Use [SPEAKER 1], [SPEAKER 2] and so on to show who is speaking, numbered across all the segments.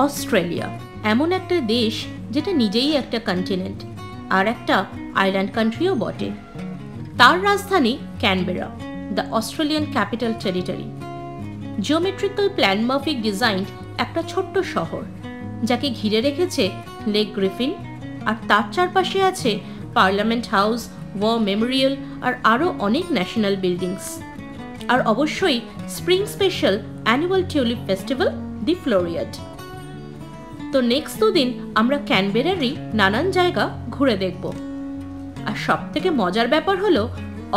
[SPEAKER 1] Australia এমন একটা দেশ যেটা নিজেই একটা কন্টিনেন্ট আর একটা আইল্যান্ড কান্ট্রিও বটে। তার রাজধানী Canberra, the Australian capital territory. Geometrical plan মাফিক ডিজাইন একটা ছোট্ট শহর যাকে ঘিরে রেখেছে লেক গ্রিফিন, আর তার চারপাশে আছে পার্লামেন্ট হাউস, ওয়ার মেমোরিয়াল আর আরও অনেক ন্যাশনাল বিল্ডিংস। আর অবশ্যই spring special annual tulip festival the Floriade. তো নেক্সট দুদিন আমরা ক্যানবেরারই নানান জায়গা ঘুরে দেখব। আর সব থেকে মজার ব্যাপার হলো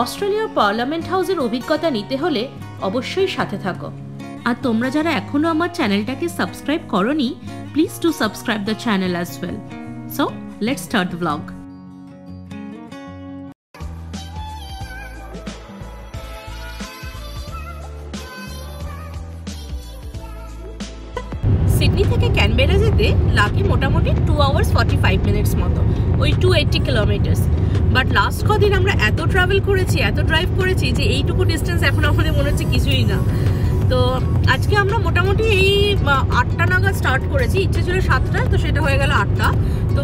[SPEAKER 1] অস্ট্রেলিয়ার পার্লামেন্ট হাউসের অভিজ্ঞতা নিতে হলে অবশ্যই সাথে থাকো। আর তোমরা যারা এখনো আমার চ্যানেলটাকে সাবস্ক্রাইব করোনি, please do subscribe the channel as well. So let's start the blog. Sydney থেকে ক্যানবেরা যেতে লাগে মোটামুটি 2 hours 45 minutes মতো, ওই 280 কিলোমিটার্স। বাট লাস্ট কদিন আমরা এত ট্রাভেল করেছি, এত ড্রাইভ করেছি যে এইটুকু ডিস্টেন্স এখন আমাদের মনে হচ্ছে কিছুই না। তো আজকে আমরা মোটামুটি এই 8টা নাগাদ স্টার্ট করেছি, ইচ্ছে ছিল 7টা, তো সেটা হয়ে গেল 8টা। তো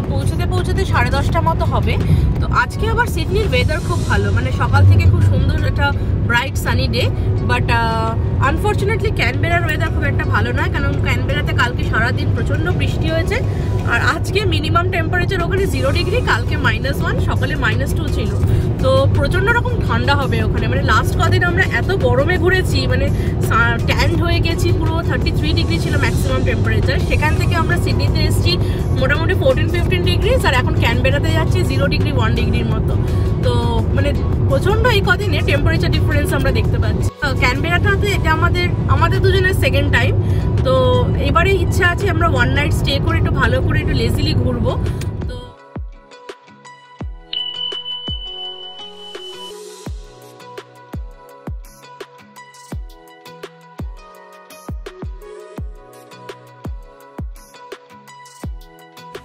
[SPEAKER 1] পৌঁছতে 10:30 মতো হবে। তো আজকে আবার সিডনির ওয়েদার খুব ভালো, মানে সকাল থেকে খুব সুন্দর একটা bright sunny day. But unfortunately ক্যানবেরার ওয়েদার খুব একটা ভালো নয়, কারণ ক্যানবেরাতে কালকে সারাদিন প্রচণ্ড বৃষ্টি হয়েছে। আর আজকে মিনিমাম টেম্পারেচার ওখানে 0 ডিগ্রি, কালকে -1, সকালে -2 ছিল। তো প্রচণ্ড রকম ঠান্ডা হবে ওখানে। মানে লাস্ট কদিন আমরা এত গরমে ঘুরেছি, মানে ট্যান্ড হয়ে গেছি পুরো। 33 ডিগ্রি ছিল ম্যাক্সিমাম টেম্পারেচার। সেখান থেকে আমরা সিডনিতে এসেছি মোটামুটি 14-15 ডিগ্রিজ, আর এখন ক্যানবেরাতে যাচ্ছি 0 ডিগ্রি 1 ডিগ্রির মতো। তো মানে প্রচণ্ড এই কদিনে টেম্পারেচার ডিফারেন্স আমরা দেখতে পাচ্ছি। ক্যানবেরাটাতে এটা আমাদের দুজনের সেকেন্ড টাইম। তো এবারে ইচ্ছা আছে আমরা 1 নাইট স্টে করে একটু ভালো করে একটু লেজিলি ঘুরবো। তো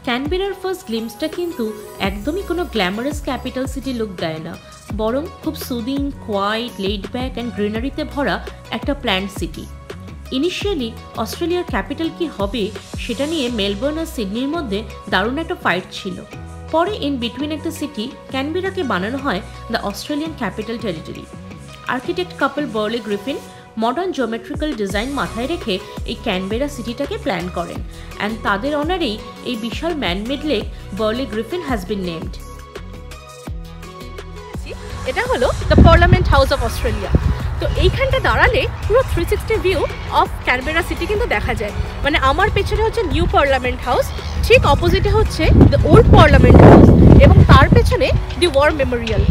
[SPEAKER 1] ক্যানবেরার ফার্স্ট গ্লিমসটা কিন্তু একদমই কোনো গ্ল্যামারাস ক্যাপিটাল সিটি লুক দেয় না, বরং খুব soothing, quiet, laid back and গ্রিনারিতে ভরা একটা প্ল্যান্ড সিটি। ইনিশিয়ালি অস্ট্রেলিয়ার ক্যাপিটাল কি হবে সেটা নিয়ে মেলবোর্ন আর সিডনির মধ্যে দারুণ একটা ফাইট ছিল। পরে ইন বিটুইন একটা সিটি ক্যানবেরাকে বানানো হয় the Australian capital territory. Architect couple Burley Griffin modern geometrical design মাথায় রেখে এই ক্যানবেরা সিটিটাকে প্ল্যান করেন, অ্যান্ড তাদের অনারেই এই বিশাল manmade lake Burley Griffin has been named. এটা হলো the parliament house of Australia. তো এইখানটা দাঁড়ালে পুরো 360 ভিউ অফ ক্যানবেরা সিটি কিন্তু দেখা যায়। মানে আমার পেছনে হচ্ছে নিউ পার্লামেন্ট হাউস, ঠিক অপোজিটে হচ্ছে দ্য ওল্ড পার্লামেন্ট হাউস, এবং তার পেছনে দি ওয়ার মেমোরিয়াল।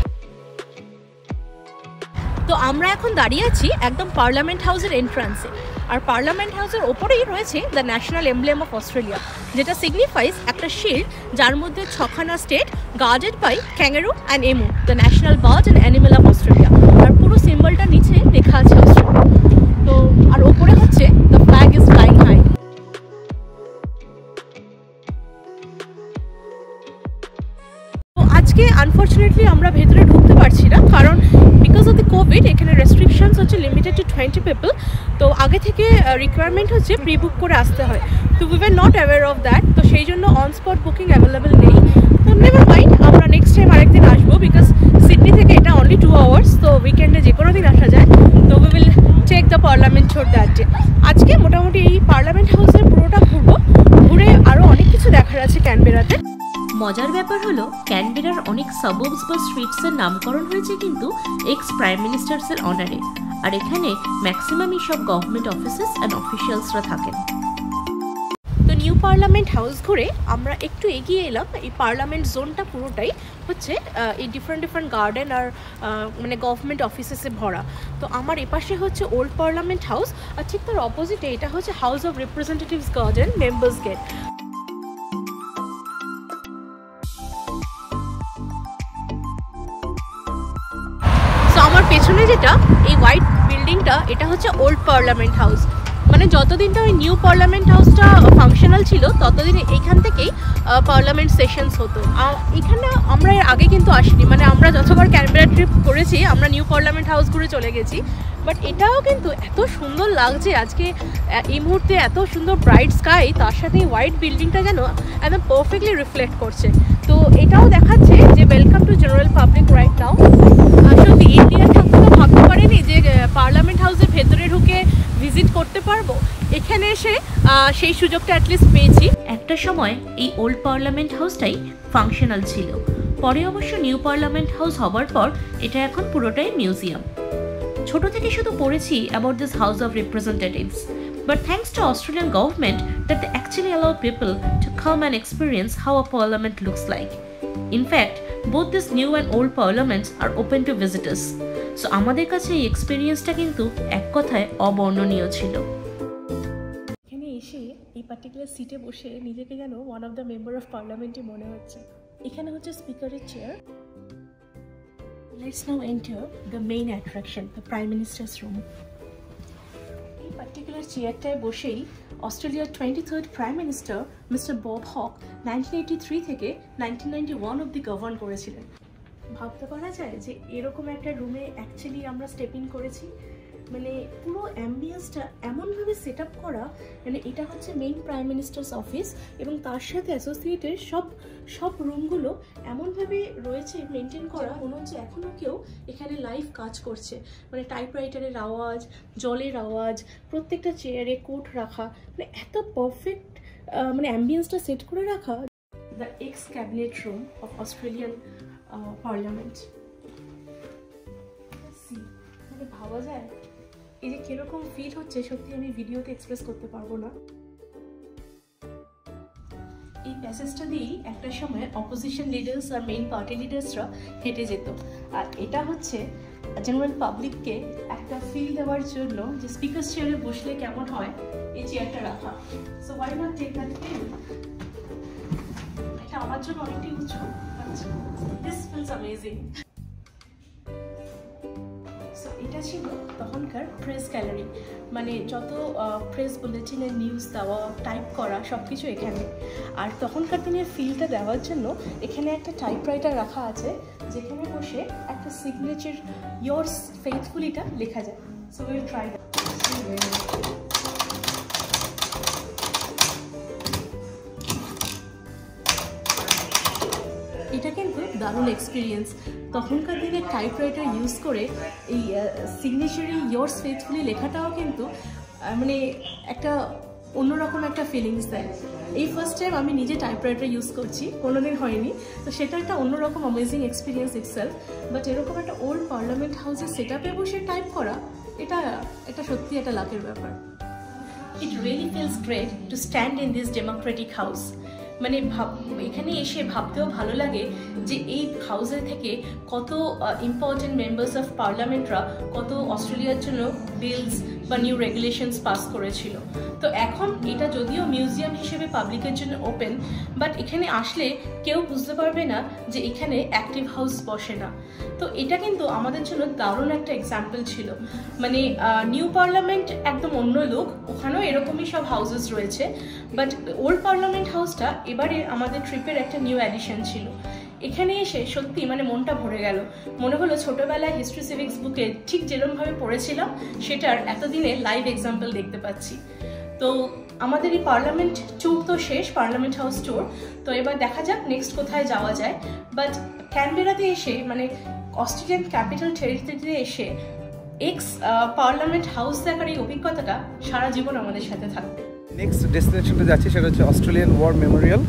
[SPEAKER 1] তো আমরা এখন দাঁড়িয়ে আছি একদম পার্লামেন্ট হাউসের এন্ট্রান্সে। আর পার্লামেন্ট হাউসের ওপরেই রয়েছে the national emblem of Australia, যেটা সিগনিফাইজ একটা শিল্ড যার মধ্যে 6খানা state guarded by kangaroo and emu, the national bird and animal of Australia. আর পুরো সিম্বলটা নিচে লেখা আছে অস্ট্রেলিয়া। তো আর ওপরে হচ্ছে the flag is flying high. আজকে আনফর্চুনেটলি আমরা ভেতরে ঢুকতে পারছি না, কারণ বিকজ অফ দি কোভিড এখানে রেস্ট্রিকশনস হচ্ছে লিমিটেড টু 20 পিপল। তো আগে থেকে রিকোয়ারমেন্ট হচ্ছে প্রি বুক করে আসতে হয়। তো we were not aware of that, তো সেই জন্য অন স্পট বুকিং অ্যাভেলেবেল নেই। তো নেভার মাইন্ড, আমরা নেক্সট টাইম আরেকদিন আসবো, বিকজ সিডনি থেকে এটা অনলি 2 hours, তো উইকেন্ডে যে কোনো দিন আসা যায়। তো we will take the parliament tour that day. আজকে মোটামুটি এই পার্লামেন্ট হাউসের পুরোটা ঘুরবো, ঘুরে আরও অনেক কিছু দেখার আছে ক্যানবেরাতে। মজার ব্যাপার হলো ক্যানবেরার অনেক সাববস বা স্ট্রিটসের নামকরণ হয়েছে কিন্তু এক্স প্রাইম মিনিস্টার্সের অনারে, আর এখানে ম্যাক্সিমামই সব গভর্নমেন্ট অফিসেস অ্যান্ড অফিসিয়ালসরা থাকেন। তো নিউ পার্লামেন্ট হাউস ঘুরে আমরা একটু এগিয়ে এলাম। এই পার্লামেন্ট জোনটা পুরোটাই হচ্ছে এই ডিফারেন্ট গার্ডেন আর মানে গভর্নমেন্ট অফিসেসে ভরা। তো আমার এপাশে হচ্ছে ওল্ড পার্লামেন্ট হাউস, আর ঠিক তার অপোজিটে এটা হচ্ছে House of Representatives garden, members gate. আমার পেছনে যেটা এই হোয়াইট বিল্ডিংটা, এটা হচ্ছে ওল্ড পার্লামেন্ট হাউস। মানে যতদিনটা ওই নিউ পার্লামেন্ট হাউসটা ফাংশনাল ছিল ততদিন এইখান থেকেই পার্লামেন্ট সেশনস হতো। এখানে আমরা এর আগে কিন্তু আসিনি, মানে আমরা যতবার ক্যানবেরা ট্রিপ করেছি আমরা নিউ পার্লামেন্ট হাউস ঘুরে চলে গেছি, বাট এটাও কিন্তু এত সুন্দর লাগছে আজকে এই মুহূর্তে, এত সুন্দর ব্রাইট স্কাই, তার সাথে হোয়াইট বিল্ডিংটা যেন একদম পারফেক্টলি রিফ্লেক্ট করছে। তো এটাও দেখাচ্ছে যে welcome to general public right now. সত্যি ইন্ডিয়ার থাকতে তো ভাবতে পারিনি যে পার্লামেন্ট হাউসের ভেতরে ঢুকে ভিজিট করতে পারবো, এখানে এসে সেই সুযোগটা অ্যাটলিস্ট পেয়েছি। একটা সময় এই ওল্ড পার্লামেন্ট হাউসটাই ফাংশনাল ছিল, পরে অবশ্য নিউ পার্লামেন্ট হাউস হবার পর এটা এখন পুরোটাই মিউজিয়াম। ছোট থেকে শুধু পড়েছি about this house of representatives, but thanks to Australian government that they actually allow people to come and experience how a parliament looks like. In fact, both this new and old parliaments are open to visitors. So আমাদের কাছে এই এক্সপেরিয়েন্সটা কিন্তু এক কথায় অবর্ণনীয় ছিল। এখানে এসে এই পার্টিকুলার সিটে বসে নিজেকে যেন one of the member of পার্লামেন্টই মনে হচ্ছে। এখানে হচ্ছে স্পিকারের chair. Let's now enter the main attraction, the Prime Minister's room. এই পার্টিকুলার চেয়ারটায় বসেই অস্ট্রেলিয়ার 23rd prime minister mister Bob Hawke 1983 থেকে 1991 অবধি গভর্ন করেছিলেন। ভাবতে পারা যায় যে এরকম একটা রুমে অ্যাকচুয়ালি আমরা স্টেপ ইন করেছি, মানে পুরো অ্যাম্বিয়েন্সটা এমনভাবে সেট আপ করা, মানে এটা হচ্ছে মেইন প্রাইম মিনিস্টার্স অফিস এবং তার সাথে অ্যাসোসিয়েটেড সব রুমগুলো এমনভাবে রয়েছে মেনটেন করা, মনে হচ্ছে এখনও কেউ এখানে লাইভ কাজ করছে। মানে টাইপরাইটারের আওয়াজ, জলের আওয়াজ, প্রত্যেকটা চেয়ারে কোট রাখা, মানে এত পারফেক্ট মানে অ্যাম্বিয়েন্সটা সেট করে রাখা। The x cabinet room of Australian parliament. মানে ভাবা যায় এই যে কিরকম ফিল হচ্ছে, সত্যি আমি ভিডিওতে এক্সপ্রেস করতে পারবো না। এই প্যাসেজটা দিয়েই একটা সময় অপোজিশন লিডার্স আর মেইন পার্টি লিডার্সরা হেঁটে যেত, আর এটা হচ্ছে জেনারেল পাবলিককে একটা ফিল দেওয়ার জন্য যে স্পিকার চেয়ারে বসলে কেমন হয় এই চেয়ারটা রাখা। So why not take that feel. এটা আমার জন্য অনেকটাই উঁচু, দিস ফিলস অ্যামেজিং। সো এটা ছিল তখনকার প্রেস গ্যালারি, মানে যত প্রেস বুলেটিনের নিউজ দেওয়া, টাইপ করা সব কিছু এখানে। আর তখনকার দিনের ফিলটা দেওয়ার জন্য এখানে একটা টাইপরাইটার রাখা আছে যেখানে বসে একটা সিগনেচার ইয়োরস ফেইথফুলিটা লেখা যায়। So will try that. এটা কিন্তু দারুণ এক্সপিরিয়েন্স। তখনকার দিনে টাইপরাইটার ইউজ করে এই সিগনেচারি ইয়োরস ফেথফুলি লেখাটাও কিন্তু মানে একটা অন্যরকম একটা ফিলিংস দেয়। এই ফার্স্ট টাইম আমি নিজে টাইপরাইটার ইউজ করছি, কোনোদিন হয়নি, তো সেটা একটা অন্যরকম অ্যামেজিং এক্সপিরিয়েন্স ইটসেলফ। বাট এরকম একটা ওল্ড পার্লামেন্ট হাউসের সেট আপে বসে টাইপ করা, এটা সত্যি একটা লাকের ব্যাপার। It really feels great to stand in this Democratic house. মানে এখানে এসে ভাবতেও ভালো লাগে যে এই হাউসে থেকে কত ইম্পর্টেন্ট মেম্বার্স অফ পার্লামেন্টরা কত অস্ট্রেলিয়ার জন্য বিলস বা নিউ রেগুলেশনস পাস করেছিল। তো এখন এটা যদিও মিউজিয়াম হিসেবে পাবলিকের জন্য ওপেন, বাট এখানে আসলে কেউ বুঝতে পারবে না যে এখানে অ্যাক্টিভ হাউস বসে না। তো এটা কিন্তু আমাদের জন্য দারুণ একটা এক্সাম্পল ছিল। মানে নিউ পার্লামেন্ট একদম অন্য লুক, ওখানেও এরকমই সব হাউসেস রয়েছে, বাট ওল্ড পার্লামেন্ট হাউসটা এবারে আমাদের ট্রিপের একটা নিউ অ্যাডিশন ছিল। এখানে এসে সত্যি মানে মনটা ভরে গেল, মনে হলো ছোটোবেলায় হিস্ট্রি সিভিক্স বুকে ঠিক যেরকমভাবে পড়েছিলাম সেটার এতদিনে লাইভ এক্সাম্পল দেখতে পাচ্ছি। তো আমাদের এই পার্লামেন্ট ট্যুর তো শেষ, পার্লামেন্ট হাউস ট্যুর, তো এবার দেখা যাক নেক্সট কোথায় যাওয়া যায়। বাট ক্যানবেরাতে এসে মানে অস্ট্রেলিয়ান ক্যাপিটাল টেরিটরিতে এসে এক্স পার্লামেন্ট হাউস দেখার এই অভিজ্ঞতাটা সারা জীবন আমাদের সাথে থাকবে।
[SPEAKER 2] নেক্সট ডেস্টিনেশনটা যাচ্ছি সেটা হচ্ছে অস্ট্রেলিয়ান ওয়ার মেমোরিয়াল।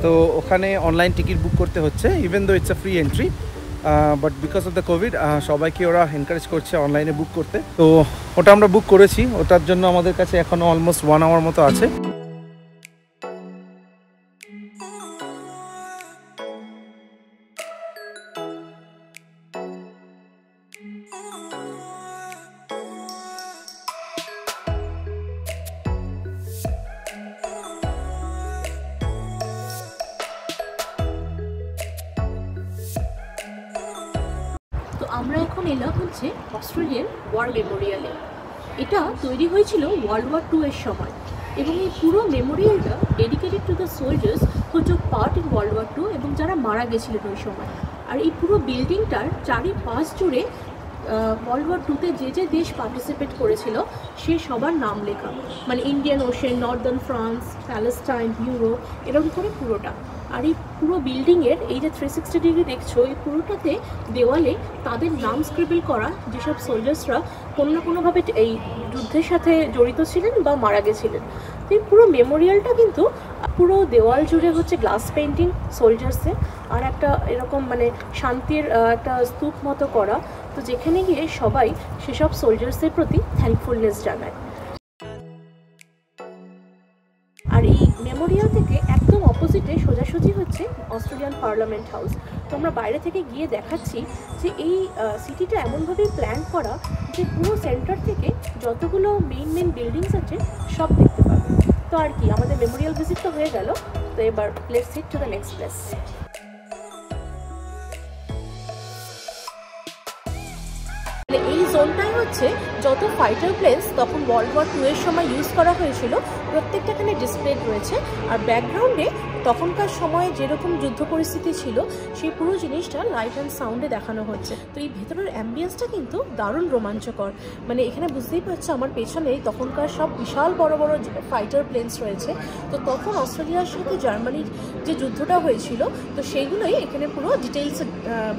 [SPEAKER 2] তো ওখানে অনলাইন টিকিট বুক করতে হচ্ছে, even though it's a free entry, but because of the Covid সবাইকে ওরা এনকারেজ করছে অনলাইনে বুক করতে। তো ওটা আমরা বুক করেছি, ওটার জন্য আমাদের কাছে এখনও অলমোস্ট 1 আওয়ার মতো আছে।
[SPEAKER 1] আমরা এখন এলাম হচ্ছে অস্ট্রেলিয়ান ওয়ার মেমোরিয়ালে। এটা তৈরি হয়েছিল ওয়ার্ল্ড ওয়ার 2 এর সময় এবং এই পুরো মেমোরিয়ালটা dedicated to the soldiers who took part in world war 2 এবং যারা মারা গেছিলেন ওই সময়। আর এই পুরো বিল্ডিংটার চারিপাশ জুড়ে ওয়ার্ল্ড ওয়ার 2তে যে যে দেশ পার্টিসিপেট করেছিল সে সবার নাম লেখা, মানে Indian ocean, Northern France, Palestine, Europe, এরকম করে পুরোটা। আর এই পুরো বিল্ডিংয়ের এই যে 360 ডিগ্রি দেখছো, এই পুরোটাতে দেওয়ালে তাদের নাম স্ক্রিবল করা, যেসব সোলজার্সরা কোনো না কোনোভাবে এই যুদ্ধের সাথে জড়িত ছিলেন বা মারা গেছিলেন। তো এই পুরো মেমোরিয়ালটা কিন্তু পুরো দেওয়াল জুড়ে হচ্ছে গ্লাস পেন্টিং সোলজার্সে, আর একটা এরকম মানে শান্তির একটা স্তূপ মতো করা, তো যেখানে গিয়ে সবাই সেসব সোলজার্সের প্রতি থ্যাঙ্কফুলনেস জানায়। আর এই মেমোরিয়াল থেকে একদম অপোজিটে সোজাসুজি হচ্ছে অস্ট্রেলিয়ান পার্লামেন্ট হাউস। তো আমরা বাইরে থেকে গিয়ে দেখাচ্ছি যে এই সিটিটা এমনভাবেই প্ল্যান করা যে পুরো সেন্টার থেকে যতগুলো মেইন বিল্ডিংস আছে সব দেখতে পাবে। তো আর কি, আমাদের মেমোরিয়াল ভিজিট তো হয়ে গেল, তো এবার let's hit to the next place. এই জোনটাই হচ্ছে যত ফাইটার প্লেনস তখন ওয়ার্ল্ড ওয়ার 2 এর সময় ইউজ করা হয়েছিল প্রত্যেকটা এখানে ডিসপ্লেড রয়েছে। আর ব্যাকগ্রাউন্ডে তখনকার সময়ে যেরকম যুদ্ধ পরিস্থিতি ছিল সেই পুরো জিনিসটা লাইট অ্যান্ড সাউন্ডে দেখানো হচ্ছে। তো এই ভেতরের অ্যাম্বিয়েন্সটা কিন্তু দারুণ রোমাঞ্চকর। মানে এখানে বুঝতেই পারছো আমার পেছনে তখনকার সব বিশাল বড় বড় ফাইটার প্লেনস রয়েছে। তো তখন অস্ট্রেলিয়ার সাথে জার্মানির যে যুদ্ধটা হয়েছিল তো সেইগুলোই এখানে পুরো ডিটেলস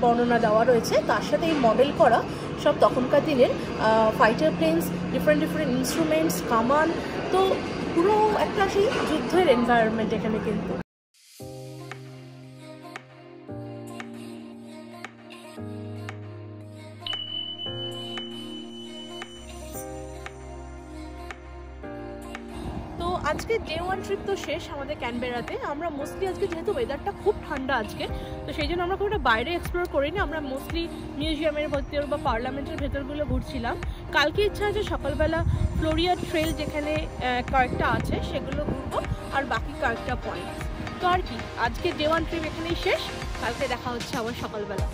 [SPEAKER 1] বর্ণনা দেওয়া রয়েছে। তার সাথে এই মডেল করা সব তখনকার দিনের ফাইটার প্লেনস, ডিফারেন্ট ইনস্ট্রুমেন্টস, কামান, তো পুরো একটা সেই যুদ্ধের এনভায়রনমেন্ট এখানে কিন্তু। আজকে ডে 1 ট্রিপ তো শেষ আমাদের ক্যানবেরাতে। আমরা মোস্টলি আজকে যেহেতু ওয়েদারটা খুব ঠান্ডা আজকে, তো সেই জন্য আমরা খুব একটা বাইরে এক্সপ্লোর করিনি। আমরা মোস্টলি মিউজিয়ামের ভেতর বা পার্লামেন্টের ভেতরগুলো ঘুরছিলাম। কালকে ইচ্ছা আছে সকালবেলা ফ্লোরিয়া ট্রেল যেখানে কয়েকটা আছে সেগুলো ঘুরবো, আর বাকি কয়েকটা পয়েন্ট। তো আর কি, আজকে ডে 1 ট্রিপ এখানেই শেষ। কালকে দেখা হচ্ছে আবার সকালবেলা।